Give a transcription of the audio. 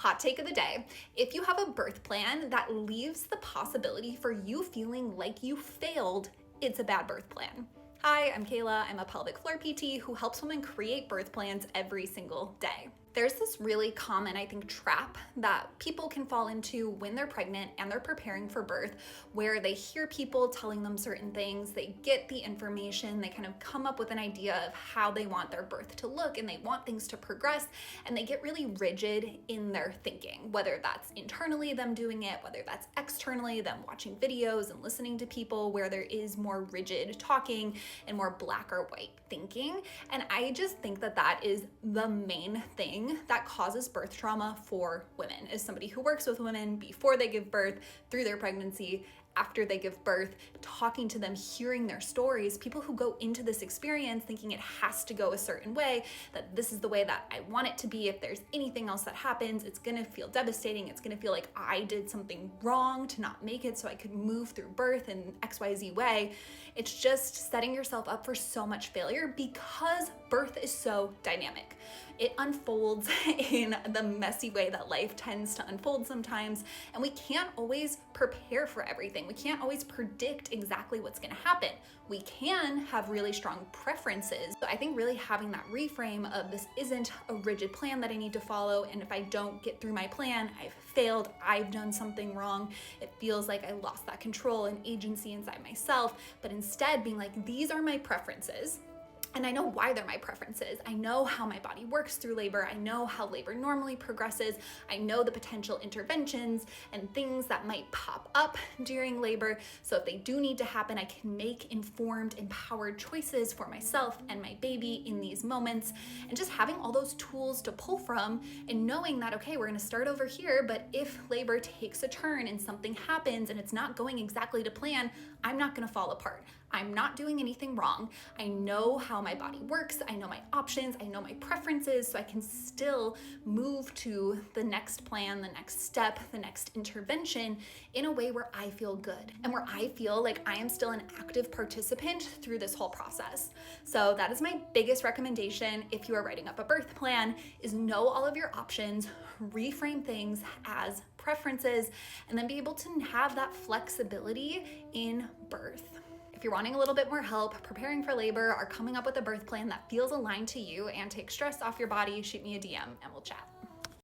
Hot take of the day. If you have a birth plan that leaves the possibility for you feeling like you failed, it's a bad birth plan. Hi, I'm Kayla. I'm a pelvic floor PT who helps women create birth plans every single day. There's this really common, I think, trap that people can fall into when they're pregnant and they're preparing for birth, where they hear people telling them certain things, they get the information, they kind of come up with an idea of how they want their birth to look and they want things to progress, and they get really rigid in their thinking, whether that's internally them doing it, whether that's externally them watching videos and listening to people where there is more rigid talking and more black or white thinking. And I just think that that is the main thing that causes birth trauma for women, is somebody who works with women before they give birth, through their pregnancy, after they give birth, talking to them, hearing their stories, people who go into this experience thinking it has to go a certain way, that this is the way that I want it to be. If there's anything else that happens, it's gonna feel devastating. It's gonna feel like I did something wrong to not make it so I could move through birth in XYZ way. It's just setting yourself up for so much failure because birth is so dynamic. It unfolds in the messy way that life tends to unfold sometimes, and we can't always prepare for everything. We can't always predict exactly what's gonna happen. We can have really strong preferences. So I think really having that reframe of this isn't a rigid plan that I need to follow, and if I don't get through my plan, I've failed, I've done something wrong. It feels like I lost that control and agency inside myself, but instead being like, these are my preferences. And I know why they're my preferences. I know how my body works through labor. I know how labor normally progresses. I know the potential interventions and things that might pop up during labor. So if they do need to happen, I can make informed, empowered choices for myself and my baby in these moments. And just having all those tools to pull from and knowing that, okay, we're gonna start over here, but if labor takes a turn and something happens and it's not going exactly to plan, I'm not gonna fall apart. I'm not doing anything wrong. I know how my body works. I know my options. I know my preferences, so I can still move to the next plan, the next step, the next intervention in a way where I feel good and where I feel like I am still an active participant through this whole process. So that is my biggest recommendation if you are writing up a birth plan, is know all of your options, reframe things as preferences, and then be able to have that flexibility in birth. If you're wanting a little bit more help preparing for labor or coming up with a birth plan that feels aligned to you and takes stress off your body, shoot me a DM and we'll chat.